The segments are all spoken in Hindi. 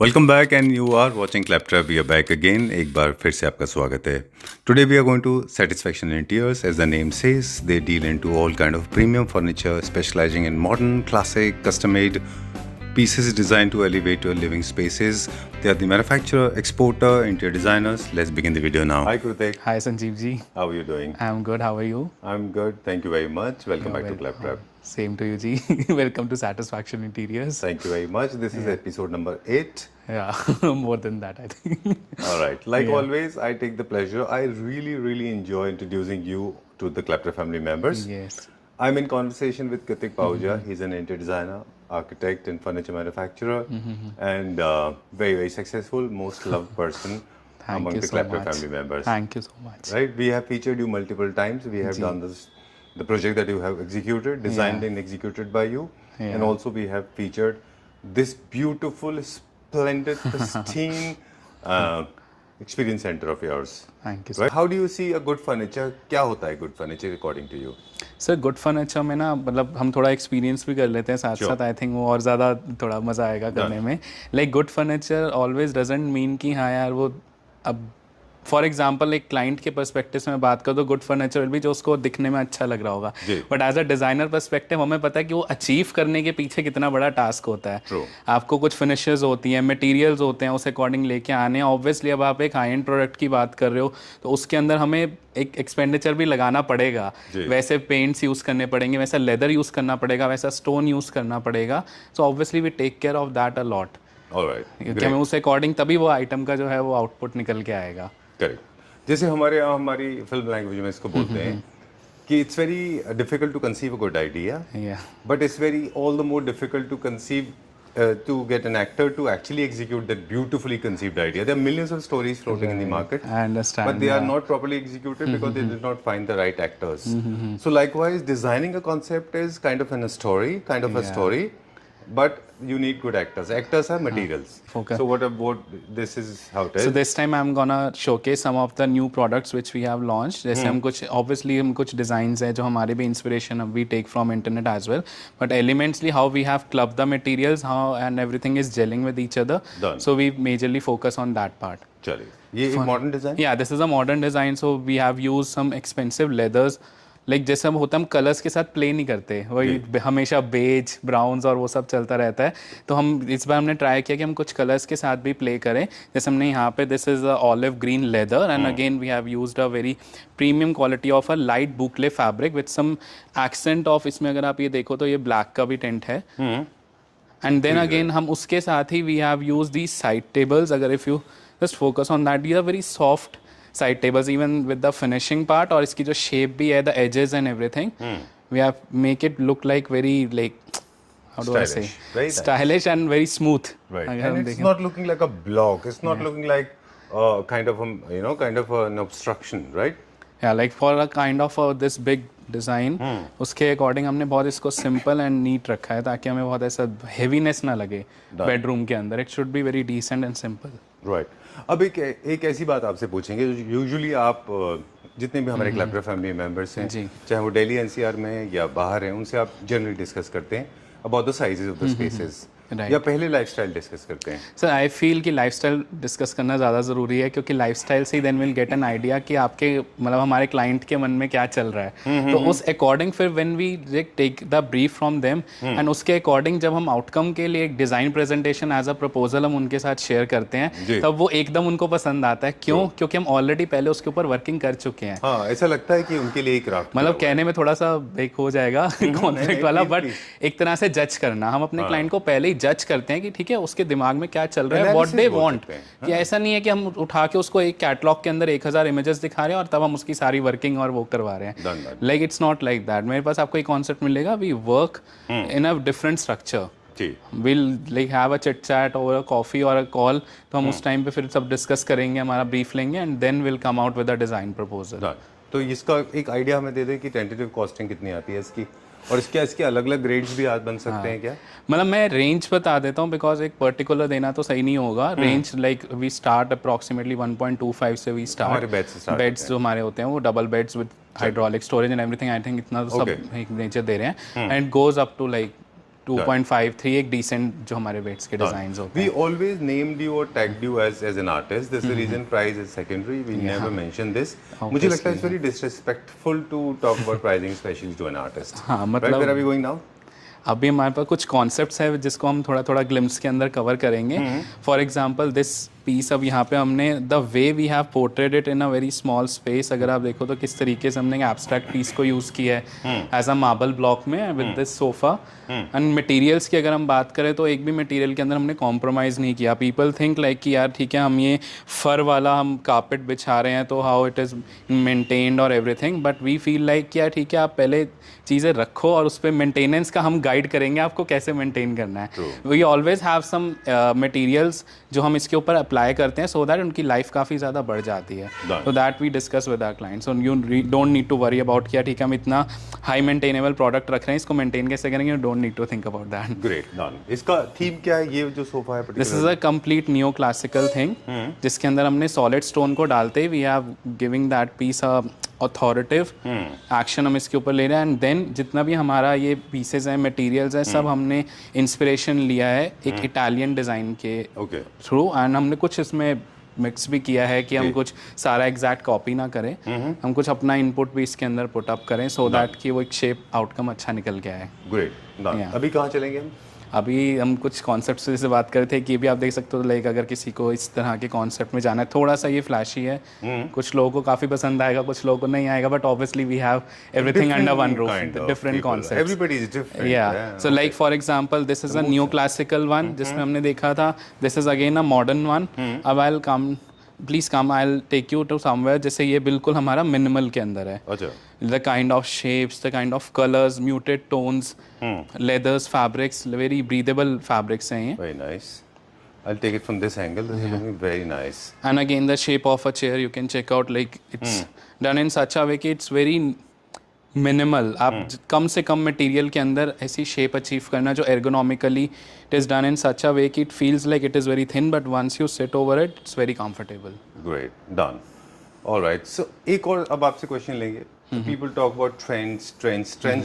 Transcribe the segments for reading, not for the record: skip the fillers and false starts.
Welcome back and you are watching Claptrap we are back again एक बार फिर से आपका स्वागत है today we are going to Satisfaction Interiors as the name says they deal into all kind of premium furniture specializing in modern classic custom made pieces designed to elevate your living spaces. They are the manufacturer, exporter, interior designers. Let's begin the video now. Hi Krutik. Hi Sanjeev ji. How are you doing? I'm good. How are you? I'm good. Thank you very much. Welcome back to Claptrap. Same to you ji. Welcome to Satisfaction Interiors. Thank you very much. This is episode number 8. Yeah, more than that I think. All right. Like always, I take the pleasure. I really enjoy introducing you to the Claptrap family members. Yes. I'm in conversation with Kritik Pahuja. He's an interior designer, architect, and furniture manufacturer, and very successful, most loved person among the Claptrap family members. Thank you so much. Right? We have featured you multiple times. We have done the project that you have executed, designed and executed by you, and also we have featured this beautiful, splendid, pristine experience center of yours. Thank you. Right? How do you see a good furniture? क्या होता है good furniture according to you? Sir good furniture में ना मतलब हम थोड़ा एक्सपीरियंस भी कर लेते हैं साथ साथ आई थिंक वो और ज़्यादा थोड़ा मज़ा आएगा करने में like good furniture always doesn't mean कि हाँ यार वो अब फॉर एग्जाम्पल एक क्लाइंट के पर्सपेक्टिव से मैं बात करूँ तो गुड फर्नीचर विल भी जो उसको दिखने में अच्छा लग रहा होगा but as a designer perspective हमें पता है कि वो अचीव करने के पीछे कितना बड़ा टास्क होता है आपको कुछ फिनिशेस होती हैं मटेरियल्स होते हैं उस अकॉर्डिंग लेके आने ऑब्वियसली अब आप एक हाई एंड प्रोडक्ट की बात कर रहे हो तो उसके अंदर हमें एक एक्सपेंडिचर भी लगाना पड़ेगा वैसे पेंट्स यूज़ करने पड़ेंगे वैसा लेदर यूज़ करना पड़ेगा वैसा स्टोन यूज़ करना पड़ेगा so obviously we take care of that a lot क्योंकि हमें उस अकॉर्डिंग तभी वो आइटम का जो है वो आउटपुट निकल के आएगा करेक्ट जैसे हमारे यहाँ हमारी फिल्म लैंग्वेज में इसको बोलते हैं कि it's very difficult to conceive a good idea but it's very all the more difficult to conceive to get an actor to actually execute that beautifully conceived idea. There are millions of stories floating in the market. I understand. But they are not properly executed because they did not find the right actors. So likewise, designing a concept is kind of a story. But you need good actors. Actors are materials. Okay. So what this is how it is. So this time I'm gonna showcase some of the new products which we have launched. जैसे हम कुछ obviously हम कुछ designs है जो हमारे भी inspiration we take from internet as well. But elementally how we have clubbed the materials, how and everything is gelling with each other. Done. So we majorly focus on that part. चलिए ये एक modern design. Yeah, this is a modern design. So we have used some expensive leathers. Like जैसे हम होता हम कलर्स के साथ प्ले नहीं करते वही हमेशा बेज ब्राउन्स और वो सब चलता रहता है तो हम इस बार हमने ट्राई किया कि हम कुछ कलर्स के साथ भी प्ले करें जैसे हमने यहाँ पे this is a olive green leather and again we have used a very premium quality of a light boucle fabric with some accent of इसमें अगर आप ये देखो तो ये ब्लैक का भी टेंट है एंड देन अगेन हम उसके साथ ही we have use the side tables अगर if you just focus on that you are very soft side tables even with the finishing part और इसकी जो shape भी है the edges and everything we have make it look like very like how do stylish, I say very stylish and very smooth right and it's not looking like a block it's not looking like kind of kind of an obstruction right yeah like for a kind of this big design उसके अकॉर्डिंग हमने बहुत इसको सिंपल एंड नीट रखा है ताकि हमें बहुत ऐसा हेवीनेस ना लगे बेडरूम के अंदर it should be very decent and simple right अब एक ऐसी बात आपसे पूछेंगे यूजुअली आप जितने भी हमारे क्लैपट्रैप फैमिली मेंबर्स हैं चाहे वो दिल्ली एनसीआर में या बाहर हैं उनसे आप जनरली डिस्कस करते हैं about the sizes of the spaces या पहले लाइफस्टाइल डिस्कस करते हैं सर आई फील कि लाइफस्टाइल डिस्कस करना ज़्यादा ज़रूरी है क्योंकि लाइफस्टाइल से ही then will get an idea कि आपके मतलब हमारे क्लाइंट के मन में क्या चल रहा है तो उस अकॉर्डिंग फिर when we take the brief from them and उसके अकॉर्डिंग जब हम आउटकम के लिए एक design presentation as a proposal हम उनके साथ शेयर करते हैं तब वो एकदम उनको पसंद आता है क्यों क्योंकि हम ऑलरेडी पहले उसके ऊपर वर्किंग कर चुके हैं ऐसा लगता है कि उनके लिए एक मतलब कहने में थोड़ा सा एक हो जाएगा कॉन्फ्लिक्ट वाला बट एक तरह से जज करना हम अपने क्लाइंट को पहले ही जज करते हैं कि ठीक है उसके दिमाग में क्या चल रहा है व्हाट दे वांट कि ऐसा नहीं है कि हम उठा के उसको एक कैटलॉग के अंदर 1000 इमेजेस दिखा रहे हैं और तब हम उसकी सारी वर्किंग और वो करवा रहे हैं like it's not like that मेरे पास आपको एक कॉन्सेप्ट मिलेगा we work in a different structure will like have a chit chat और कॉफी और अ कॉल तो हम उस टाइम पे फिर सब डिस्कस करेंगे हमारा ब्रीफ लेंगे and then will come out with a design proposal तो इसका एक आइडिया हमें दे दें कि टेंटेटिव कॉस्टिंग कितनी आती है इसकी और इसके अलग अलग ग्रेड्स भी आज बन सकते हैं क्या मतलब मैं रेंज बता देता हूँ बिकॉज एक पर्टिकुलर देना तो सही नहीं होगा range like we start approximately 1.25 से वी स्टार्ट बेड्स जो हमारे होते हैं वो double beds with hydraulic storage and everything I think इतना तो सब एक नेचर दे रहे हैं and goes up to like 2.5 3 एक डिसेंट जो हमारे वेट्स के डिजाइन्स होते We हैं. always named you or tagged you as an artist. That's the reason price is secondary. We never mention this. मुझे लगता है it's very disrespectful to talk about pricing, especially to an artist. हाँ, Right, मतलब where are we going now? अभी हमारे पास कुछ कॉन्सेप्ट्स है जिसको हम थोड़ा थोड़ा ग्लिम्स के अंदर कवर करेंगे. फॉर एग्जांपल दिस पीस, अब यहाँ पे हमने the way we have portrayed it in a very small space, अगर आप देखो तो किस तरीके से हमने एब्स्ट्रैक्ट पीस को यूज़ किया है एज अ मार्बल ब्लॉक में with this sofa. And materials की अगर हम बात करें तो एक भी मटेरियल के अंदर हमने कॉम्प्रोमाइज़ नहीं किया. पीपल थिंक लाइक कि यार ठीक है हम ये फर वाला हम कारपेट बिछा रहे हैं तो हाउ इट इज़ मेंटेन्ड और everything, but we feel like कि यार ठीक है आप पहले चीज़ें रखो और उस पर मेंटेनेंस का हम गाइड करेंगे आपको कैसे मेंटेन करना है. We always have some materials जो हम इसके ऊपर अप्लाई करते हैं सो दैट उनकी लाइफ काफ़ी ज़्यादा बढ़ जाती है. तो that we discuss with our clients. So you don't need to worry about क्या ठीक है हम इतना हाई मेंटेनेबल प्रोडक्ट रख रहे हैं, इसको मेंटेन कैसे करेंगे. You don't need to think about that. Great, done. इसका थीम क्या है ये जो सोफा है? This is a complete new classical thing जिसके अंदर हमने सॉलिड स्टोन को डालते ही we have giving that piece a authoritative action हम इसके ऊपर ले रहे हैं. एंड देन जितना भी हमारा ये पीसेज हैं मटेरियल्स हैं सब हमने इंस्पिरेशन लिया है एक इटालियन डिज़ाइन के थ्रू. एंड हमने कुछ इसमें मिक्स भी किया है कि हम कुछ सारा एग्जैक्ट कॉपी ना करें, हम कुछ अपना इनपुट भी इसके अंदर पुट अप करें सो दैट कि वो एक शेप आउटकम अच्छा निकल के आए. ग्रेट. अभी कहाँ चलेंगे हम? अभी हम कुछ कॉन्सेप्ट से बात कर रहे थे कि भी आप देख सकते हो लाइक अगर किसी को इस तरह के कॉन्सेप्ट में जाना है, थोड़ा सा ये फ्लैशी है, कुछ लोगों को काफ़ी पसंद आएगा, कुछ लोगों को नहीं आएगा, but obviously we have everything under one roof, different concepts. Everybody is different. या so like for example this is a new classical one जिसमें हमने देखा था. This is again a modern one. अब I will come, please come, I will take you to somewhere. जैसे ये बिल्कुल हमारा मिनिमल के अंदर है. अच्छा. The kind of shapes, the kind of colors, muted tones, leathers, fabrics, very breathable fabrics हैं ये. Very nice. I'll take it from this angle. This is looking very nice. And again, the shape of a chair you can check out. Like it's done in such a way कि it's very minimal. आप कम से कम मटेरियल के अंदर ऐसी शेप अचीव करना जो ergonomically it is done in such a way कि it feels like it is very thin, but once you sit over it, it's very comfortable. Great. Done. All right. So एक और अब आपसे क्वेश्चन लेंगे. People talk about trends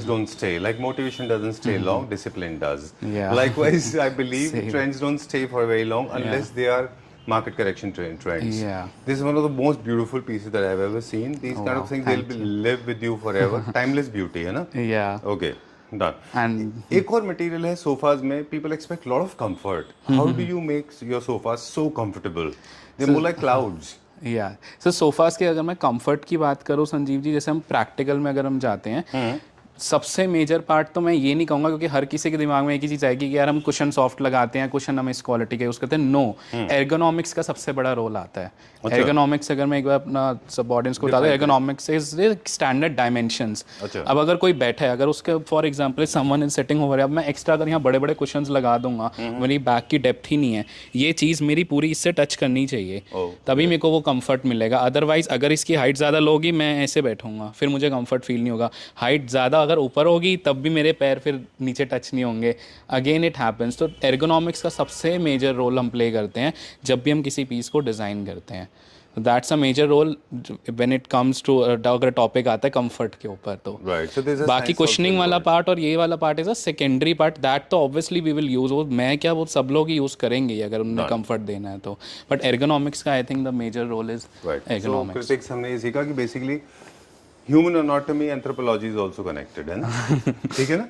don't stay. Like motivation doesn't stay long, discipline does. Yeah. Likewise, I believe Same. trends don't stay for very long unless they are market correction trends. Yeah. This is one of the most beautiful pieces that I've ever seen. These kind of things they'll live with you forever. Timeless beauty, है ना? Yeah. Okay. Done. And एक और मटेरियल है सोफाज में. People expect lot of comfort. How do you make your sofas so comfortable? They're more like clouds. या सो सोफास के अगर मैं कंफर्ट की बात करूँ संजीव जी, जैसे हम प्रैक्टिकल में अगर हम जाते हैं सबसे मेजर पार्ट तो मैं ये नहीं कहूँगा क्योंकि हर किसी के दिमाग में एक ही चीज़ आएगी कि यार हम कुशन सॉफ्ट लगाते हैं, कुशन हम इस क्वालिटी का यूज़ करते हैं. नो, एर्गोनॉमिक्स का सबसे बड़ा रोल आता है. एर्गोनॉमिक्स अगर मैं एक बार अपना सब ऑडियंस को बता दूं, एर्गोनॉमिक्स इज स्टैंडर्ड डायमेंशंस. अब अगर कोई बैठा है, अगर उसके for example someone is sitting over, अब मैं एक्स्ट्रा अगर यहाँ बड़े बड़े कुशंस लगा दूंगा, मेरी बैक की डेप्थ ही नहीं है, ये चीज़ मेरी पूरी इससे टच करनी चाहिए तभी मेरे को वो कंफर्ट मिलेगा. अदरवाइज अगर इसकी हाइट ज़्यादा लो होगी मैं ऐसे बैठूंगा फिर मुझे कंफर्ट फील नहीं होगा. हाइट ज़्यादा अगर ऊपर होगी तब भी मेरे पैर फिर नीचे टच नहीं होंगे. Again it happens. तो एर्गोनॉमिक्स का सबसे मेजर रोल हम प्ले करते हैं जब भी हम किसी पीस को डिज़ाइन करते हैं. That's a major role when it comes to अगर टॉपिक आता है कंफर्ट के ऊपर. तो बाकी क्वेश्चनिंग वाला पार्ट और ये वाला part is a secondary part. That तो ऑब्वियसली वी विल यूज. वो मैं क्या वो सब लोग ही यूज़ करेंगे अगर उन्हें कंफर्ट देना है तो. बट एर्गोनॉमिक्स का I think the major role is ergonomics. हमने ये सीखा कि basically human anatomy anthropology is also connected है ना. ठीक है ना.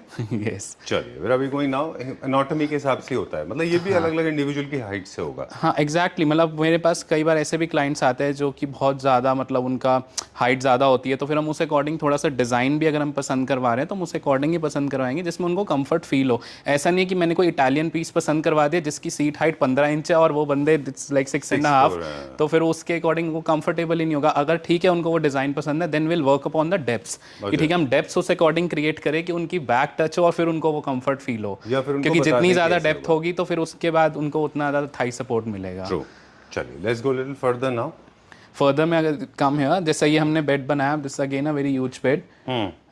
यस. चलिए where are we going now. Anatomy के हिसाब से होता है, मतलब ये भी अलग अलग इंडिविजुअल की हाइट से होगा. हाँ एग्जैक्टली. मतलब मेरे पास कई बार ऐसे भी क्लाइंट्स आते हैं जो कि बहुत ज़्यादा मतलब उनका हाइट ज़्यादा होती है तो फिर हम उस अकॉर्डिंग थोड़ा सा डिज़ाइन भी अगर हम पसंद करवा रहे हैं तो हम उस अकॉर्डिंग ही पसंद करवाएंगे जिसमें उनको कंफर्ट फील हो. ऐसा नहीं है कि मैंने कोई इटालियन पीस पसंद करवा दिया जिसकी सीट हाइट 15 इंच है और वो बंदे लाइक 6.5, तो फिर उसके अकॉर्डिंग वो कंफर्टेबल ही नहीं होगा. अगर ठीक है उनको वो डिज़ाइन पसंद है then will work upon the depths कि ठीक है हम डेप्थ उस अकॉर्डिंग क्रिएट करें कि उनकी बैक टच हो और फिर उनको वो कंफर्ट फील हो. क्योंकि जितनी ज़्यादा डेप्थ होगी तो फिर उसके बाद उनको उतना ज़्यादा थाई सपोर्ट मिलेगा. चलिए let's go little further now. Further में अगर कम है, जैसा ये हमने बेड बनाया, this again a very huge bed,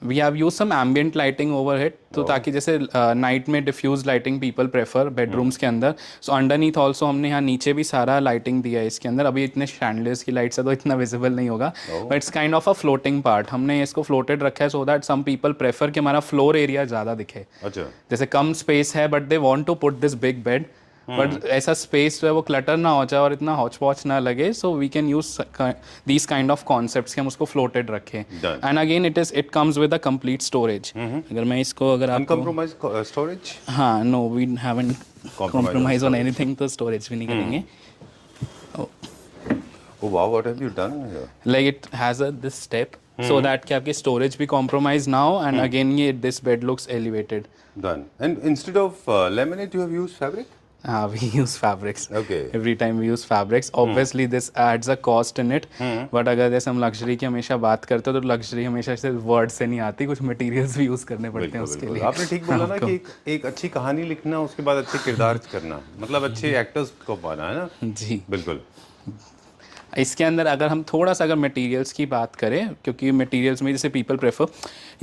we have use some ambient lighting over it, तो ताकि जैसे नाइट में diffuse lighting people prefer bedrooms के अंदर, सो अंडरनीथ ऑल्सो हमने यहाँ नीचे भी सारा लाइटिंग दिया है इसके अंदर। अभी इतने शैंडलियर्स की लाइट्स है तो इतना विजिबल नहीं होगा, but it's kind of a floating part, हमने इसको फ्लोटेड रखा है so that some people prefer कि हमारा फ्लोर एरिया ज़्यादा दिखे। अच्छा, जैसे कम स्पेस है but they want to put this big bed, but ऐसा स्पेस जो है वो क्लटर ना हो जाए और इतना हॉच पॉच ना लगे, so we can use these kind of concepts कि हम उसको फ्लोटेड रखें। And again it comes with a complete storage. अगर मैं इसको अगर आप अनकम्प्रोमाइज स्टोरेज, हाँ, no we haven't compromise on anything, तो स्टोरेज भी नहीं करेंगे। Oh wow, what have you done here? Like it has a this step so that कि आपकी storage भी compromise now, and again ये this bed looks elevated. Done. And instead of laminate, you have used fabric? We use fabrics. Okay. Every time we use fabrics. Obviously this adds a cost in it. But अगर जैसे हम luxury की हमेशा बात करते हैं तो luxury हमेशा सिर्फ word से नहीं आती, कुछ materials भी use करने पड़ते हैं उसके लिए। आपने ठीक बोला ना कि एक अच्छी कहानी लिखना, उसके बाद अच्छे किरदार करना, मतलब अच्छे एक्टर्स को पाना, है ना? जी बिल्कुल। इसके अंदर अगर हम थोड़ा सा अगर मटेरियल्स की बात करें, क्योंकि मटेरियल्स में जैसे पीपल प्रेफर,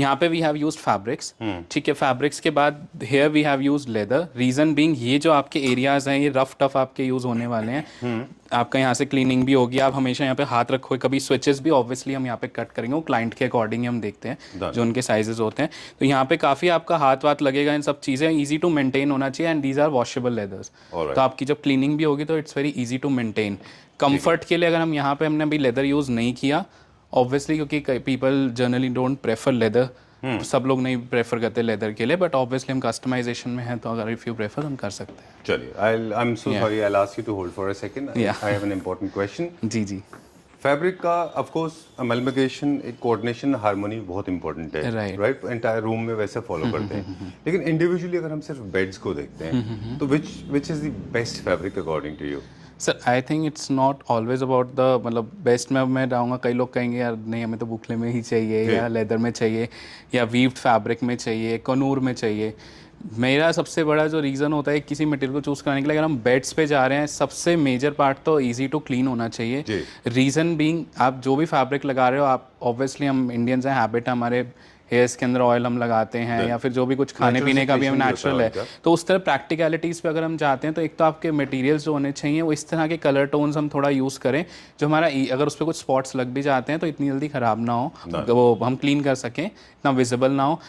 यहाँ पे वी हैव यूज्ड फैब्रिक्स, ठीक है, फैब्रिक्स के बाद here we have used leather, reason being ये जो आपके एरियाज हैं ये रफ टफ आपके यूज़ होने वाले हैं, आपका यहाँ से क्लीनिंग भी होगी, आप हमेशा यहाँ पे हाथ रखो, कभी स्विचेस भी ऑब्वियसली हम यहाँ पे कट करेंगे, वो क्लाइंट के अकॉर्डिंग ही हम देखते हैं जो उनके साइजेस होते हैं, तो यहाँ पे काफ़ी आपका हाथ वाथ लगेगा, इन सब चीज़ें ईजी टू मेंटेन होना चाहिए, and these are washable leathers, तो आपकी जब क्लीनिंग भी होगी तो it's very easy to maintain. Comfort के लिए अगर हम यहाँ पे हमने अभी लेदर यूज़ नहीं किया ऑब्वियसली, क्योंकि people generally don't prefer leather, सब लोग नहीं प्रेफर करते लेदर के लिए, बट ऑब्वियसली हम कस्टमाइजेशन में हैं तो अगर इफ यू प्रेफर हम कर सकते हैं। चलिए, I am so sorry, I will ask you to hold for a second, I have an important question. जी जी। फैब्रिक का ऑफ कोर्स अमलमेकेशन, एक कोऑर्डिनेशन, हार्मोनी बहुत इंपॉर्टेंट है, राइट? एंटायर रूम में वैसे फॉलो करते हैं, लेकिन इंडिविजुअली अगर हम सिर्फ बेड्स को देखते हैं तो which is the best fabric according to you? Sir I think it's not always about the, मतलब बेस्ट में मैं जाऊँगा, कई लोग कहेंगे यार नहीं हमें तो बुकले में ही चाहिए, या लेदर में चाहिए, या वीव्ड फैब्रिक में चाहिए, कनूर में चाहिए। मेरा सबसे बड़ा जो रीज़न होता है किसी मटेरियल को चूज़ करने के लिए, अगर हम बेड्स पे जा रहे हैं, सबसे मेजर पार्ट तो इजी टू क्लीन होना चाहिए। रीज़न बीइंग आप जो भी फैब्रिक लगा रहे हो, आप ऑब्वियसली हम इंडियंस हैं, हैबिट है हमारे, हेयर्स के अंदर ऑयल हम लगाते हैं, या फिर जो भी कुछ खाने पीने का भी हम नेचुरल है, तो उस तरह प्रैक्टिकलिटीज़ पे अगर हम जाते हैं तो एक तो आपके मटेरियल्स जो होने चाहिए वो इस तरह के कलर टोन्स हम थोड़ा यूज़ करें जो हमारा अगर उस पर कुछ स्पॉट्स लग भी जाते हैं तो इतनी जल्दी ख़राब ना हो, वो हम क्लीन कर सकें, इतना विजिबल ना हो।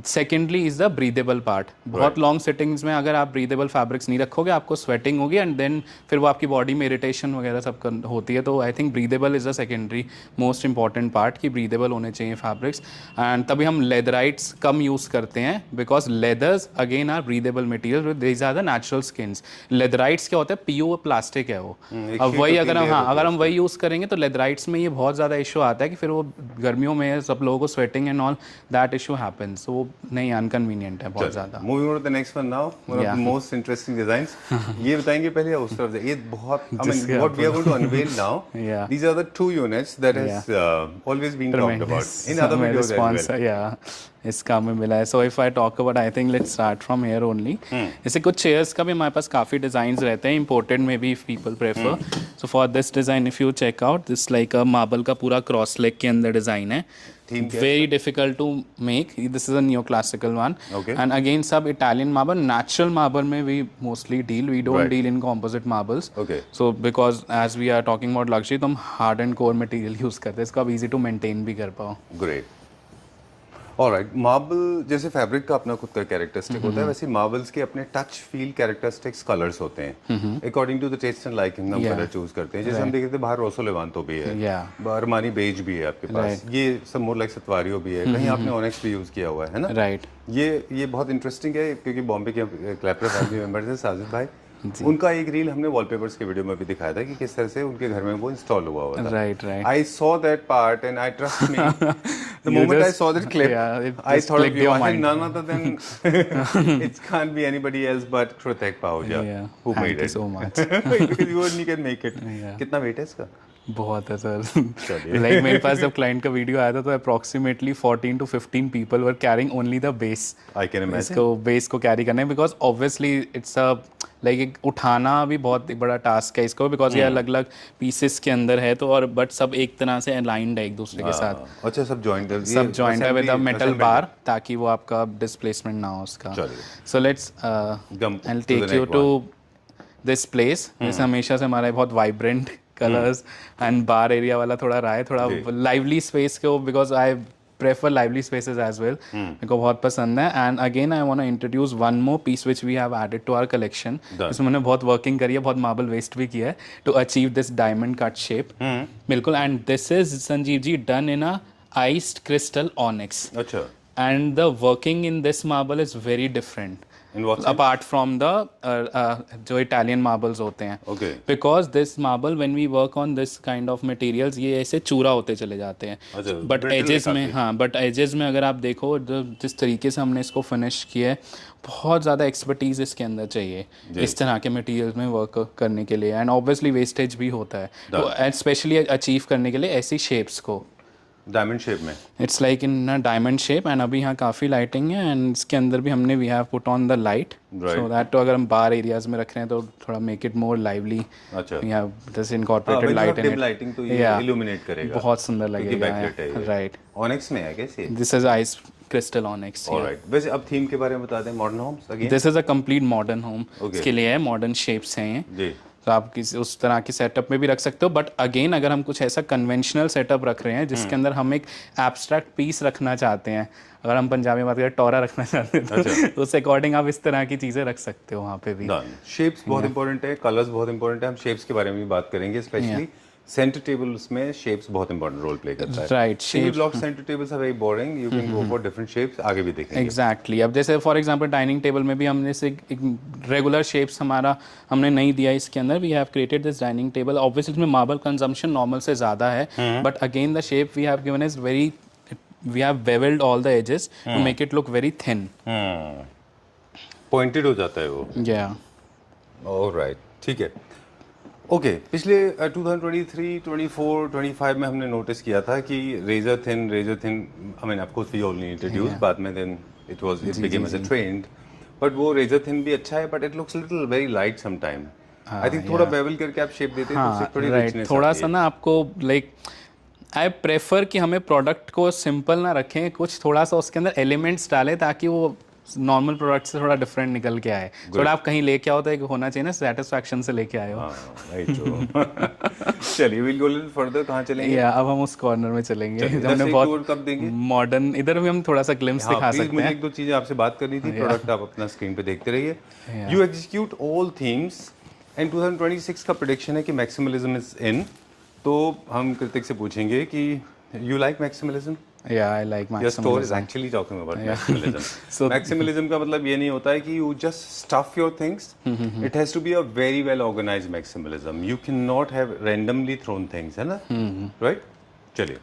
Secondly is the breathable part. बहुत लॉन्ग सिटिंग्स में अगर आप ब्रीदेबल फैब्रिक्स नहीं रखोगे आपको स्वेटिंग होगी, एंड देन फिर वो आपकी बॉडी में इरिटेशन वगैरह सब होती है, तो I think breathable is the secondary most important part, कि ब्रीदेबल होने चाहिए फैब्रिक्स। एंड तभी हम लेदराइट्स कम यूज़ करते हैं, because leathers again are breathable material, these are the natural skins. Leatherettes क्या होता है, पीओ प्लास्टिक है वो, अब वही अगर हम अगर हम वही यूज़ करेंगे तो लेदराइट्स में ये बहुत ज़्यादा इशू आता है कि फिर वो गर्मियों में सब लोगों को sweating and all that issue happens, वो नहीं अनकन्वीनियंट है बहुत ज़्यादा। Moving on to the next one now, one of the most interesting designs, ये बताएंगे पहले या उस तरफ से? ये बहुत, I mean what we are going to unveil now, these are the two units that has always been talked about in other videos as well. या इसका हमें मिला है, so if I talk about, I think let's start from here only. जैसे कुछ चेयर्स का भी हमारे पास काफ़ी डिज़ाइंस रहते हैं, इंपोर्टेड में भी people prefer. So for this design if you check out, this like a marble का पूरा क्रॉस लेग के अंदर डिज़ाइन है, very difficult to make. This is a neoclassical one. Okay. And again sub Italian marble, natural marble में we mostly deal, we don't deal in composite marbles. Okay. So because as we are talking about luxury, तो हम hard and core material use करते हैं, इसको आप easy to maintain भी कर पाओ। Great. ऑलराइट, मार्बल जैसे फैब्रिक का अपना खुद का कैरेक्टरिस्टिक होता है, वैसे मार्बल्स के अपने टच फील कैरेक्टरिस्टिक्स कलर्स होते हैं, according to the taste and liking हम कलर चूज करते हैं। जैसे हम देखते हैं बाहर रोसो लेवांतो भी है, अरमानी बेज भी है आपके पास, ये सब मोर लाइक सत्वारियो भी है, कहीं आपने ऑनेक्स भी यूज किया हुआ है ना? राइट। ये बहुत इंटरेस्टिंग है, क्योंकि बॉम्बे के क्लैप्टर फैमिली मेंबर थे साजिद भाई, उनका एक रील हमने वॉलपेपर्स के वीडियो में भी दिखाया था कि किस तरह से उनके घर में वो इंस्टॉल हुआ हुआ था। Right right. I saw that part and I trust me, the moment I saw that clip, I thought of you. I had none other than it can't be anybody else but Krutek Pahuja who made it. Thank you so much. Because you only can make it. कितना weight है इसका? बहुत है सर। लाइक मेरे पास जब क्लाइंट का वीडियो आया था तो approximately 14 to 15 people were carrying only the base. I can imagine. इसको बेस को कैरी करना है, because obviously it's a like एक उठाना भी बहुत एक बड़ा टास्क है इसको, बिकॉज ये अलग अलग पीसेस के अंदर है तो, और बट सब एक तरह से अलाइंड है एक दूसरे के साथ। अच्छा, सब जॉइंट है, सब जॉइंट है विद अ मेटल बार, ताकि वो आपका डिस्प्लेसमेंट ना हो उसका। So let's I take you to this place. जैसे हमेशा से हमारा बहुत vibrant colours and bar area वाला थोड़ा रहा है, थोड़ा लाइवली स्पेस को, because I prefer lively spaces as well, मेरे को बहुत पसंद है। And again I want to introduce one more piece which we have added to our collection, जिसमें मैंने बहुत वर्किंग करी है, बहुत मार्बल वेस्ट भी किया है to achieve this diamond cut shape. बिल्कुल, and this is Sanjeev ji done in a iced crystal onyx. अच्छा, and the working in this marble is very different apart from the जो इटालियन मार्बल्स होते हैं, because this marble when we work on this kind of materials ये ऐसे चूरा होते चले जाते हैं, बट एजेस में, हाँ, बट एजेस में अगर आप देखो जिस तरीके से हमने इसको फिनिश किया है, बहुत ज़्यादा एक्सपर्टीज इसके अंदर चाहिए इस तरह के मटेरियल्स में वर्क करने के लिए, एंड ऑब्वियसली वेस्टेज भी होता है, तो स्पेशली अचीव करने के लिए ऐसी शेप्स को डायमंड शेप में, it's like in diamond shape. And अभी यहाँ काफ़ी लाइटिंग है, एंड इसके अंदर भी हमने we have put on the light so that, तो अगर हम बार एरियाज में रख रहे हैं तो थोड़ा मेक इट मोर लाइवली। अच्छा, we have this incorporated light in it, lighting तो ये इल्यूमिनेट करेगा, बहुत सुंदर लगेगा, राइट। ऑनिक्स में है कैसे? This is ice crystal onyx. Alright, वैसे अब थीम के बारे में बता दें, modern homes again. This is a complete modern home, इसके लिए है मॉडर्न शेप्स हैं ये जी, तो आप किसी उस तरह की सेटअप में भी रख सकते हो, बट अगेन अगर हम कुछ ऐसा कन्वेंशनल सेटअप रख रहे हैं जिसके अंदर हम एक एब्स्ट्रैक्ट पीस रखना चाहते हैं, अगर हम पंजाबी में बात करें टोरा रखना चाहते हैं तो उस अकॉर्डिंग आप इस तरह की चीज़ें रख सकते हो वहाँ पे भी। शेप्स बहुत इंपॉर्टेंट है, कलर्स बहुत इंपॉर्टेंट है, हम शेप्स के बारे में भी बात करेंगे, स्पेशली सेंटर टेबल्स में शेप्स बहुत इंपॉर्टेंट रोल प्ले करता है, right. Shape block centre tables are very boring, you can go for different shapes, आगे भी देखेंगे। एग्जैक्टली, अब जैसे फॉर एग्जांपल डाइनिंग टेबल में भी हमने से एक रेगुलर शेप्स हमारा हमने नहीं दिया इसके अंदर, we have created this dining table. Obviously इसमें मार्बल कंजम्पशन नॉर्मल से ज़्यादा है, but again the shape we have given is very, we have bevelled all the edges to make it look very thin, pointed हो जाता है वो। या ऑलराइट, ठीक है, ओके। पिछले 2023, 24, 25 में हमने नोटिस किया था कि razor thin, I mean of course we only introduce, बाद में then it became as a trend, but वो रेजर थिन भी अच्छा है, but it looks little very light some time. I think थोड़ा बेवल करके आप शेप देते हैं तो उससे थोड़ी रिचनेस आती है। थोड़ा सा ना आपको लाइक आई प्रेफर कि हमें प्रोडक्ट को सिंपल ना रखें, कुछ थोड़ा सा उसके अंदर एलिमेंट्स डालें ताकि वो नॉर्मल प्रोडक्ट से थोड़ा डिफरेंट निकल के आए। थोड़ा आप कहीं लेके आओ तो एक होना चाहिए ना, सेटिस्फैक्शन से लेके आए हो। चलिए विल गो लिटिल फर्दर, कहाँ चलेंगे? या अब हम उस कॉर्नर में चलेंगे जब हमने बहुत कब देंगे मॉडर्न, इधर भी हम थोड़ा सा ग्लिम्स दिखा सकते हैं। मुझे एक दो चीजें आपसे बात करनी थी, प्रोडक्ट आप अपना स्क्रीन पे देखते रहिए। You execute all themes and 2026 का प्रेडिक्शन है कि मैक्सिमलिज्म इज इन, तो हम कृतिक से पूछेंगे कि you like maximalism? Yeah, I like maximalism. Your store is actually talking about maximalism. So maximalism का मतलब ये नहीं होता है कि you just stuff your things. It has to be a very well organized maximalism. You cannot have randomly thrown things, है ना? Right? चलिए.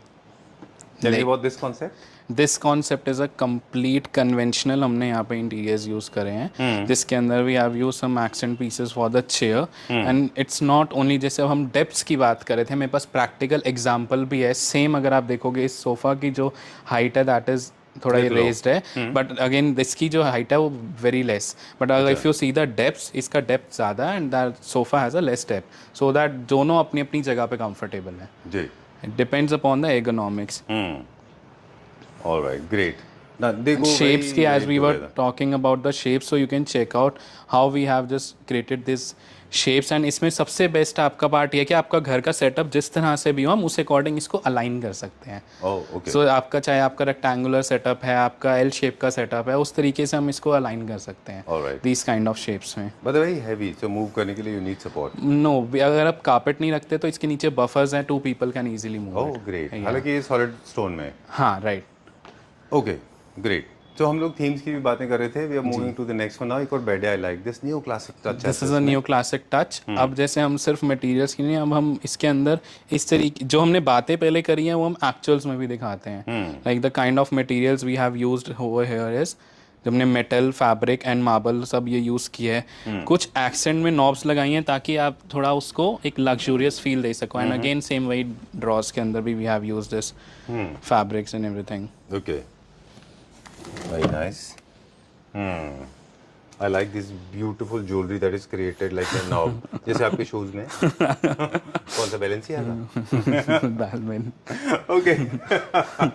Tell me about this concept. This concept is a complete conventional, हमने यहाँ पे इंटीरियर्स यूज़ करे हैं जिसके अंदर we have use some accent pieces for the chair, and it's not only, जैसे अब हम डेप्थ्स की बात कर रहे थे, मेरे पास प्रैक्टिकल एग्जांपल भी है। सेम अगर आप देखोगे इस सोफ़ा की जो हाइट है दैट इज़ थोड़ा ये रेज्ड है, बट अगेन इसकी जो हाइट है वो वेरी लेस, बट अगर if you see the depth, इसका डेप्थ ज़्यादा है and that sofa has a less depth, so that दोनों अपनी अपनी जगह पे कंफर्टेबल है। जी, it depends upon the ergonomics. All right, great. Now they go shapes ki, as we were together. talking about the shapes, so you can check out how we have just created this shapes, and इसमें सबसे बेस्ट आपका पार्ट ये कि आपका घर का सेटअप जिस तरह से भी हो हम उस अकॉर्डिंग इसको अलाइन कर सकते हैं। okay. So आपका चाहे आपका रेक्टेंगुलर सेटअप है, आपका एल शेप का सेटअप है, उस तरीके से हम इसको अलाइन कर सकते हैं दिस काइंड ऑफ शेप्स में। But very heavy, so move करने के लिए you need support. No, अगर आप कारपेट नहीं रखते तो इसके नीचे बफर्स हैं, 2 people can easily move. Oh great. हालांकि ये सॉलिड स्टोन में। हाँ, राइट। Okay, great. तो हम लोग थीम्स की भी बातें कर रहे थे, we are moving to the next one now. एक और बेड है, I like this new classic touch. This is a new classic touch. अब जैसे हम सिर्फ मटेरियल्स की नहीं, अब हम इसके अंदर इस तरीके जो हमने बातें पहले करी हैं वो हम एक्चुअल्स में भी दिखाते हैं। Like the kind of materials we have used over here is, जब हमने मेटल, फैब्रिक एंड मार्बल सब ये यूज़ किया है। कुछ एक्सेंट में नॉब्स लगाई हैं ताकि आप थोड़ा उसको एक लग्जूरियस फील दे सको, एंड अगेन सेम वही ड्रॉज के अंदर भी we have used this fabrics and everything. Okay, very nice. I like this beautiful jewelry that is created like a knob. जैसे आपके शूज में कौन सा Balenciaga? Balmain. Okay.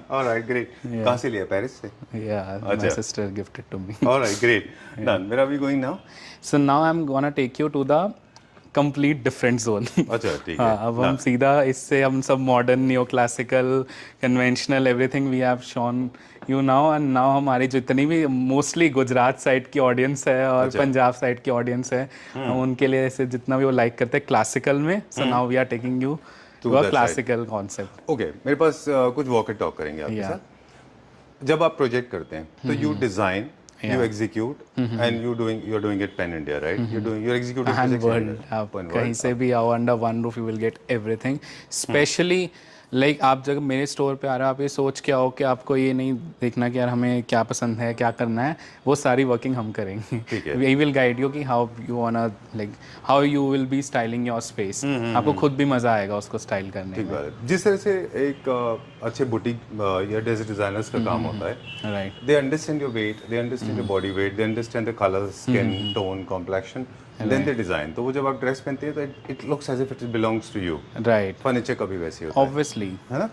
All right, great. कहाँ से लिया? पेरिस से? Yeah, my अच्छा. sister gifted to me. All right, great. Done. Where are we going now? So now I'm gonna take you to the complete different zone. अच्छा ठीक है। हाँ, अब हम सीधा इससे हम सब modern neo classical conventional everything we have shown you now and now हमारी जितनी भी मोस्टली गुजरात साइड की ऑडियंस है और पंजाब साइड की ऑडियंस है उनके लिए ऐसे जितना भी वो लाइक करते हैं क्लासिकल में, so now we are taking you to a classical concept. Okay, मेरे पास कुछ वॉक एंड टॉक करेंगे आपके साथ। जब आप प्रोजेक्ट करते हैं तो you design, you execute, and you're doing it pan India, right? You're executing and projects world, anywhere. आप कहीं से भी आओ under one roof you will get everything. Specially like आप जब मेरे स्टोर पे आ रहे हो आप ये सोच के आओ कि आपको ये नहीं देखना कि यार हमें क्या पसंद है क्या करना है, वो सारी वर्किंग हम करेंगे। वी विल गाइड यू कि how you वांना like how you will be styling your space. आपको खुद भी मजा आएगा उसको स्टाइल करने ठीक बात है। जिस तरह से एक अच्छे बुटीक या डिजाइनर्स का काम होता है, right, they understand your weight, they understand your body weight, they understand the colour, skin tone, complexion, then they design. तो वो जब आप ड्रेस पहनते हैं तो it looks as if it belongs to you. Right, furniture का भी वैसे होता है ऑब्वियसली, है ना?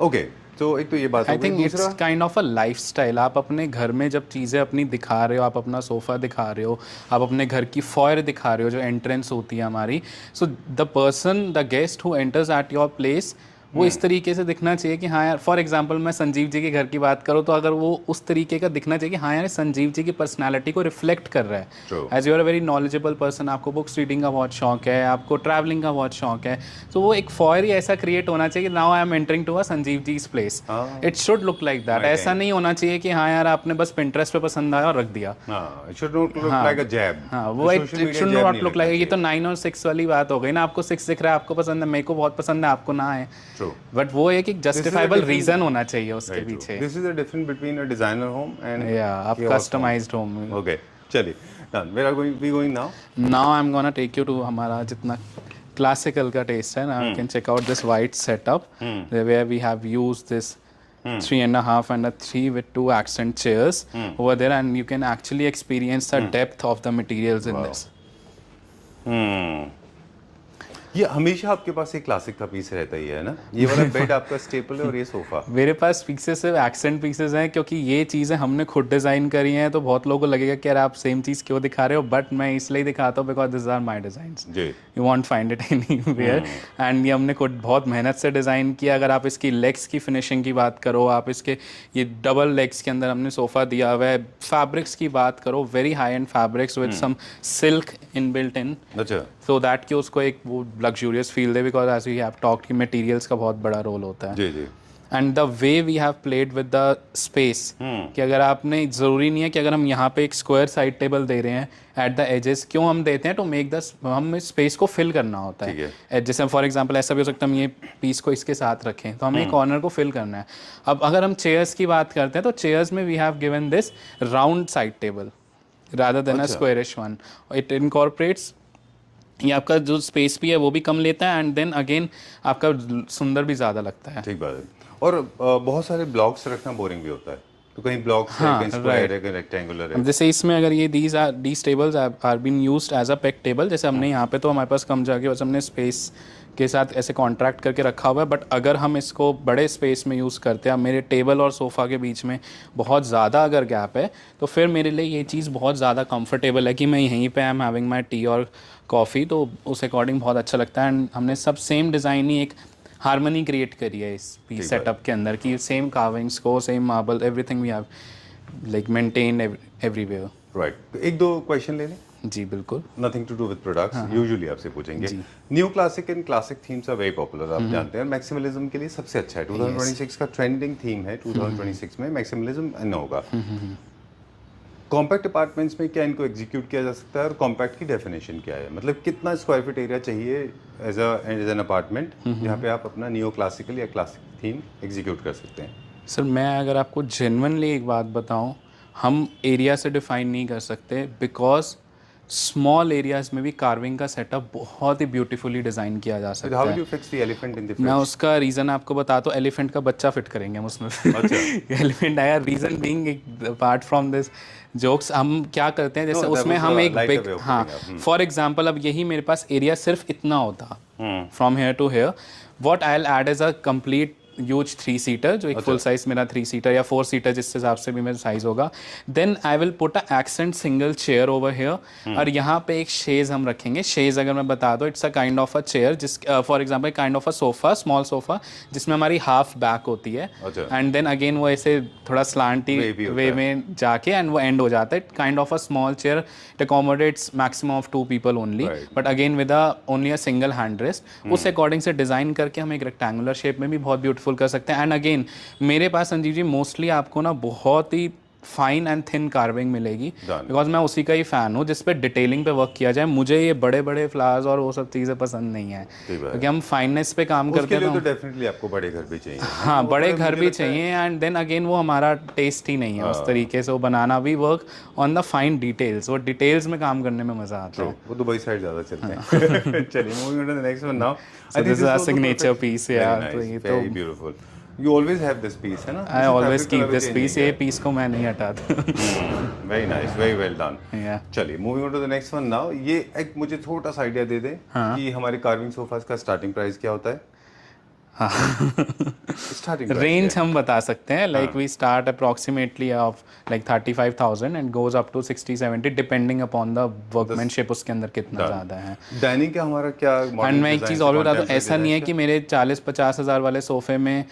ओके, तो एक तो ये बात आई think it's kind of a lifestyle. आप अपने घर में जब चीज़ें अपनी दिखा रहे हो, आप अपना सोफ़ा दिखा रहे हो, आप अपने घर की फॉयर दिखा रहे हो जो एंट्रेंस होती है हमारी, so the person the guest who enters at your place वो इस तरीके से दिखना चाहिए कि हाँ यार, फॉर एग्जांपल मैं संजीव जी के घर की बात करूँ तो अगर वो उस तरीके का दिखना चाहिए कि हाँ यार संजीव जी की पर्सनालिटी को रिफ्लेक्ट कर रहा है। As you are a very knowledgeable person, आपको बुक्स रीडिंग का बहुत शौक है, आपको ट्रैवलिंग का बहुत शौक है, तो वो एक फॉयर ही ऐसा क्रिएट होना चाहिए कि now I am entering to a Sanjeev ji place, it should look like that. ऐसा नहीं होना चाहिए कि हाँ यार आपने बस पिंटरेस्ट पे पसंद आया और रख दिया। It should not look like a jab. हाँ, वो it should not look like, ये तो 9 और 6 वाली बात हो गई ना, आपको 6 दिख रहा है, आपको पसंद है, मेरे को बहुत पसंद है, आपको ना है, बट वो एक जस्टिफाइबल रीजन होना चाहिए उसके पीछे। This is the difference between a designer home and a customised home. Okay, चलिए, done. Where are we going now? Now I am gonna take you to हमारा जितना क्लासिकल का टेस्ट है ना, you can check out this white setup where we have used this 3.5 and a 3 with 2 accent chairs over there, and you can actually experience the depth of the materials in this. ये हमेशा आपके पास एक क्लासिक का पीस रहता ही है ना? ये वाला बेड आपका स्टेपल है और ये सोफा। मेरे पास पीसेस सिर्फ एक्सेंट पीसेस हैं क्योंकि ये चीज़ें हमने खुद डिज़ाइन करी हैं, तो बहुत लोगों को लगेगा कि यार आप सेम चीज़ क्यों दिखा रहे हो, बट मैं इसलिए दिखाता हूँ because this are my designs, you won't find it anywhere. And ये हमने खुद बहुत मेहनत से डिज़ाइन किया। अगर आप इसकी लेग्स की फिनिशिंग की बात करो, आप इसके ये डबल लेग्स के अंदर हमने सोफ़ा दिया हुआ है। फैब्रिक्स की बात करो, very high end fabrics with some silk in built in, so that कि उसको एक वो लग्जूरियस फील दे, because as we have talked कि मटेरियल्स का बहुत बड़ा रोल होता है। जी जी। And the way we have played with the space, कि अगर आपने, ज़रूरी नहीं है कि अगर हम यहाँ पे एक स्क्वायर साइड टेबल दे रहे हैं एट द एजेस, क्यों हम देते हैं, टू मेक द हम स्पेस को फिल करना होता है। जैसे फॉर एग्जांपल ऐसा भी हो सकता है हम ये पीस को इसके साथ रखें, तो हमें कॉर्नर को फिल करना है। अब अगर हम चेयर्स की बात करते हैं तो चेयर्स में we have given this round side table rather than a squarish one. It incorporates, ये आपका जो स्पेस भी है वो भी कम लेता है, एंड देन अगेन आपका सुंदर भी ज़्यादा लगता है। ठीक बात है। और बहुत सारे ब्लॉक्स रखना बोरिंग भी होता है, तो कहीं ब्लॉक्स है, कहीं स्क्वायर है, कहीं रेक्टेंगुलर है। जैसे इसमें अगर ये these tables are been used as a peck table, जैसे हमने यहाँ पे तो हमारे पास कम जगह, बस हमने स्पेस के साथ ऐसे कॉन्ट्रैक्ट करके रखा हुआ है, बट अगर हम इसको बड़े स्पेस में यूज़ करते हैं, मेरे टेबल और सोफ़ा के बीच में बहुत ज़्यादा अगर गैप है, तो फिर मेरे लिए ये चीज़ बहुत ज़्यादा कंफर्टेबल है कि मैं यहीं पे I am having my T और कॉफ़ी, तो उस अकॉर्डिंग बहुत अच्छा लगता है। एंड हमने सब सेम डिज़ाइन ही एक हारमोनी क्रिएट करी है इस पीस सेटअप के अंदर, कि सेम कार्विंग्स को, same marble, everything we have like maintain everywhere. Right, तो एक दो क्वेश्चन ले लें। जी बिल्कुल। Nothing to do with products, usually आपसे पूछेंगे। New classic and classic themes are very popular, आप जानते हैं, मैक्सिमलिज्म के लिए सबसे अच्छा है। 2026 का ट्रेंडिंग थीम है, 2026 में मैक्सिमलिज्म इन होगा। कॉम्पैक्ट अपार्टमेंट्स में क्या इनको एग्जीक्यूट किया जा सकता है, और कॉम्पैक्ट की डेफिनेशन क्या है? मतलब कितना स्क्वायर फीट एरिया चाहिए एज एन अपार्टमेंट जहाँ पे आप अपना नियो क्लासिकल या क्लासिक थीम एग्जीक्यूट कर सकते हैं? सर मैं अगर आपको जेन्युइनली एक बात बताऊं, हम एरिया से डिफाइन नहीं कर सकते, बिकॉज स्मॉल एरियाज में भी कार्विंग का सेटअप बहुत ही ब्यूटीफुली डिज़ाइन किया जा सकता हाउ है। Do you fix the elephant in the मैं उसका रीज़न आपको बताता हूँ, एलिफेंट का बच्चा फिट करेंगे हम उसमें। एलिफेंट आया, reason being apart from this jokes, हम क्या करते हैं जैसे उसमें हम एक बिग, हाँ फॉर एग्जांपल अब यही मेरे पास एरिया सिर्फ इतना होता from here to here, what I will add as a complete huge 3 seater, जो एक फुल साइज मेरा 3 सीटर या 4 सीटर जिस हिसाब से भी मेरा साइज होगा, then I will put a accent single chair over here, और यहाँ पे एक शेज हम रखेंगे। शेज अगर मैं बता दूँ, it's a kind of a chair जिस for example kind of a sofa, small sofa, जिसमें हमारी हाफ बैक होती है, एंड देन अगेन वो ऐसे थोड़ा स्लांटी वे में जाके एंड वो एंड हो जाता है। Kind of a small chair, it accommodates maximum of 2 people only, but again with only a single hand rest. उस अकॉर्डिंग से डिज़ाइन करके हम एक रेक्टेंगुलर शेप में भी बहुत ब्यूटीफुल कर सकते हैं। एंड अगेन मेरे पास संजीव जी मोस्टली आपको ना बहुत ही फाइन एंड थिन कार्विंग मिलेगी, बिकॉज मैं उसी का ही फैन हूँ जिस पे डिटेलिंग पे वर्क किया जाए। मुझे ये बड़े बड़े फ्लावर्स और वो सब चीज़ें पसंद नहीं है, क्योंकि हम फाइननेस पे काम करते हैं। तो डेफिनेटली आपको बड़े घर भी चाहिए। हाँ, बड़े घर भी चाहिए, एंड देन अगेन वो हमारा टेस्ट ही नहीं है उस तरीके से वो बनाना। भी work on the fine details, वो डिटेल्स में काम करने में मजा आता है। वो दुबई साइड ज़्यादा चलते हैं। चलिए moving on to the next one now. So this is a signature piece, यार। तो ये तो very beautiful. You always have this piece, है ना? I always keep this piece, ये piece को मैं नहीं हटाता। Very nice, very well done. Yeah. चलिए moving on to the next one now. ये एक मुझे छोटा सा आइडिया दे दें कि हमारे कार्विंग सोफास का स्टार्टिंग प्राइस क्या होता है? रेंज हम बता सकते हैं, like we start approximately of like 35,000 and goes up to 60-70 depending upon the workmanship उसके अंदर कितना ज़्यादा है। डाइनिंग का हमारा क्या? एंड मैं एक चीज़ और बता दूँ, ऐसा नहीं है कि मेरे 40-50 हज़ार वाले सोफे में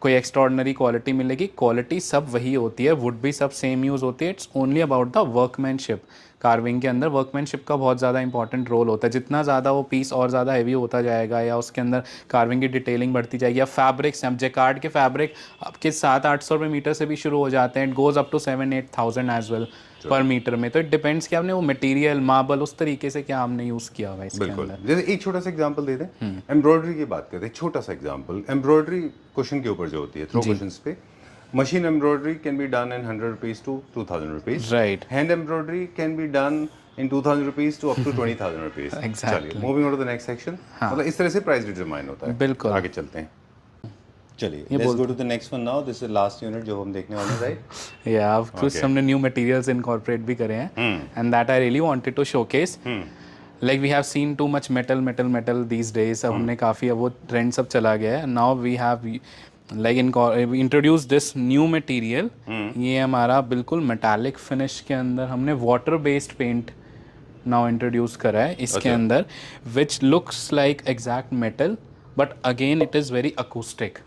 कोई एक्स्ट्रॉर्डनरी क्वालिटी मिलेगी। क्वालिटी सब वही होती है, वुड भी सब सेम यूज़ होती है। It's only about the workmanship. Carving के अंदर वर्कमैनशिप का बहुत ज़्यादा इंपॉर्टेंट रोल होता है। जितना ज़्यादा वो पीस और ज़्यादा हैवी होता जाएगा, या उसके अंदर कार्विंग की डिटेलिंग बढ़ती जाएगी, या फैब्रिक्स, अब जेकार्ड के फैब्रिक आपके 700-800 रुपये मीटर से भी शुरू हो जाते हैं। It goes up to 7,000-8,000 as well per metre में। तो इट डिपेंड्स कि आपने वो मटेरियल, मार्बल, उस तरीके से क्या हमने यूज़ किया हुआ है इसके अंदर। जैसे एक छोटा सा एग्जांपल दे दें, एम्ब्रॉयडरी की बात करते हैं। छोटा सा एग्जांपल, एम्ब्रॉयडरी कुशन के ऊपर जो होती है, थ्रो कुशंस पे, machine embroidery can be done in 100 rupees to 2,000 rupees. Right. Hand embroidery can be done in 2,000 rupees to up to 20,000 rupees. Exactly. चलिए, moving on to the next section. मतलब इस तरह से प्राइस डिटरमाइन होता है। बिल्कुल। आगे चलते हैं। चलिए, let's go to the next one now. This is last unit जो हम देखने वाले हैं, right? Yeah, कुछ हमने new materials incorporate भी करे हैं, and that I really wanted to showcase. Like we have seen too much metal these days. अब हमने काफ़ी, अब वो ट्रेंड सब चला गया है। Now we have like introduce this new material. ये हमारा बिल्कुल मेटालिक फिनिश के अंदर हमने water based paint now introduce करा है इसके अंदर, which looks like exact metal, but again it is very acoustic.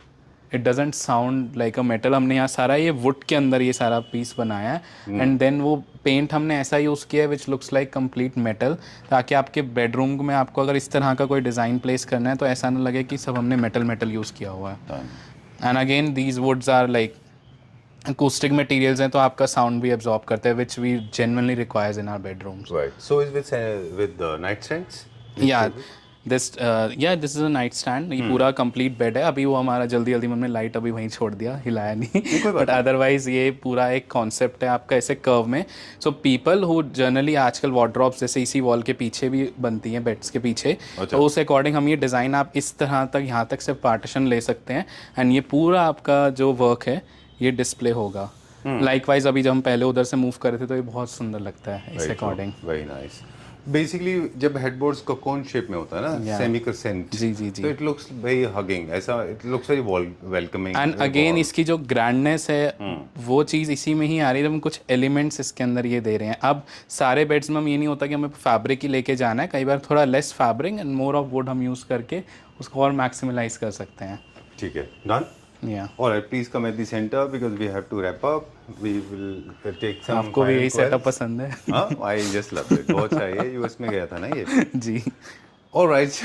It doesn't sound like a metal. हमने यहाँ सारा ये वुड के अंदर ये सारा पीस बनाया है, एंड देन वो पेंट हमने ऐसा यूज़ किया है विच लुक्स लाइक कंप्लीट मेटल, ताकि आपके बेडरूम में आपको अगर इस तरह का कोई डिज़ाइन प्लेस करना है तो ऐसा ना लगे कि सब हमने मेटल यूज़ किया हुआ है। And again these woods are like acoustic materials हैं, तो आपका साउंड भी एब्जॉर्ब करते हैं, which we genuinely requires in our bedrooms. Right. So is with the nightstands? this is a nightstand. ये पूरा complete bed है। अभी वो हमारा जल्दी में हमने लाइट अभी वहीं छोड़ दिया, हिलाया नहीं, बट अदरवाइज ये पूरा एक कॉन्सेप्ट है आपका ऐसे कर्व में। सो पीपल हु जनरली आजकल वार्डरोब्स जैसे इसी वॉल के पीछे भी बनती हैं, बेड्स के पीछे, तो उस अकॉर्डिंग हम ये डिज़ाइन आप इस तरह तक यहाँ तक से पार्टीशन ले सकते हैं, एंड ये पूरा आपका जो वर्क है ये डिस्प्ले होगा। लाइकवाइज अभी जब हम पहले उधर से मूव कर रहे थे तो ये बहुत सुंदर लगता है इस अकॉर्डिंग। Very nice. बेसिकली जब हेडबोर्ड्स को कोन शेप में होता है ना, सेमी क्रेसेंट, जी तो इट लुक्स वेरी हगिंग, ऐसा it looks very welcoming. And again इसकी जो ग्रैंडनेस है वो चीज़ इसी में ही आ रही है, हम कुछ एलिमेंट्स इसके अंदर ये दे रहे हैं। अब सारे बेड्स में हम ये नहीं होता कि हमें फैब्रिक ही लेके जाना है, कई बार थोड़ा less fabric and more of would हम यूज़ करके उसको और मैक्सिमलाइज कर सकते हैं। ठीक है, done. Yeah. All right, please come at the center because we have to wrap up. We will take some. आपको भी यही सेटअप पसंद है? हाँ, I just love it. बहुत अच्छा है ये, US में गया था ना ये। जी। All right,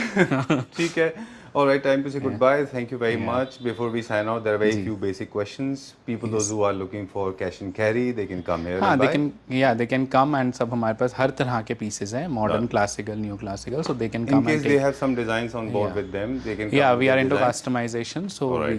ठीक है। All right, time to say goodbye. Thank you very much. Before we sign out, there are very few basic questions. People, those who are looking for cash and carry, they can come here हाँ and buy. they can come and सब हमारे पास हर तरह के pieces हैं, modern, classical, new classical, so they can In come case and they take. have some designs on board with them, they can come Yeah, with we the are into designs. customization, so Alright.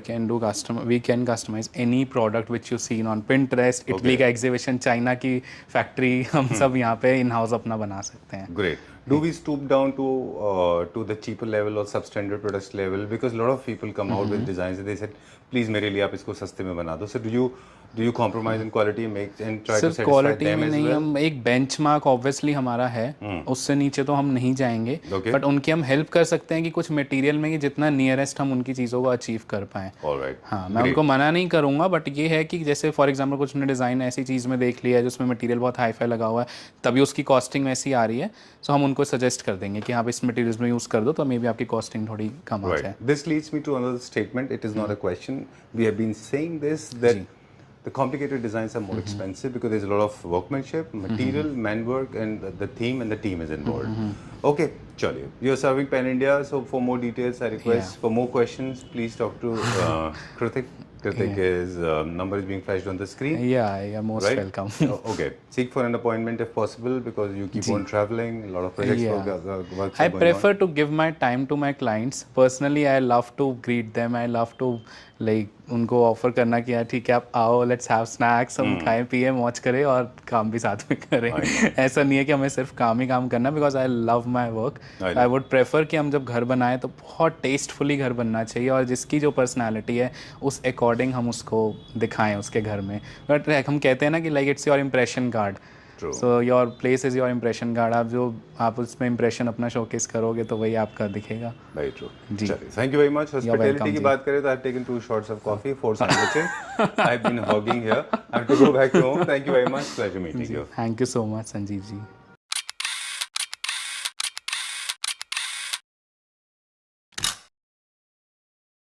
we can customize any product which you seen on Pinterest. Italy का exhibition, चाइना की factory, हम सब यहाँ पे in house अपना बना सकते हैं. Great. Do we stoop down to the cheaper level or substandard products level? Because a lot of people come out with designs and they said, please मेरे लिए आप इसको सस्ते में बना दो. So do you compromise in quality and make and try to सिर्फ satisfy क्वालिटी them में as नहीं, well? हम एक बेंचमार्क ऑब्वियसली हमारा है, उससे नीचे तो हम नहीं जाएंगे, Okay. बट उनकी हम हेल्प कर सकते हैं कि कुछ मटेरियल में कि जितना नियरेस्ट हम उनकी चीज़ों को अचीव कर पाएँ. All right. हाँ, मैं उनको मना नहीं करूँगा, बट ये है कि जैसे फॉर एग्जांपल कुछ ने डिज़ाइन ऐसी चीज़ में देख लिया है जिसमें मटेरियल बहुत हाई फाई लगा हुआ है, तभी उसकी कॉस्टिंग वैसी आ रही है, सो हम उनको सजेस्ट कर देंगे कि आप इस मटेरियल्स में यूज़ कर दो तो मे बी आपकी कॉस्टिंग थोड़ी कम आ जाए. Right. This leads me to another statement. It is not a question. We have been saying this that the complicated designs are more expensive because there's a lot of workmanship, material, man work, and the theme and the team is involved. Okay, chaliye. You're serving Pan India, so for more details, I request for more questions, please talk to Kritik. Kritik is number is being flashed on the screen. Yeah, most Right? welcome. Okay. Seek for an appointment if possible because you keep on traveling. A lot of projects works I are going prefer on. to give my time to my clients. Personally, I love to greet them. I love to like उनको ऑफर करना कि यार ठीक है आप आओ, लेट्स हैव स्नैक्स, हम खाएं पिए मौज करें और काम भी साथ में करें. ऐसा नहीं है कि हमें सिर्फ काम ही काम करना, because I love my work. I would prefer कि हम जब घर बनाएं तो बहुत टेस्टफुली घर बनना चाहिए और जिसकी जो पर्सनैलिटी है उस अकॉर्डिंग हम उसको दिखाएं उसके घर में. बट हम कहते हैं ना कि like it's your impression card. So your place is your impression card. आप उसमें इम्प्रेशन अपना शोकेस करोगे तो वही आपका दिखेगा. Very true. चलिए, thank you very much. Hospitality की बात करें तो I have taken 2 shots of coffee, 4 sandwiches. I have been hogging here. I have to go back to home. Thank you very much. Pleasure meeting you. Thank you so much, Sanjeev ji.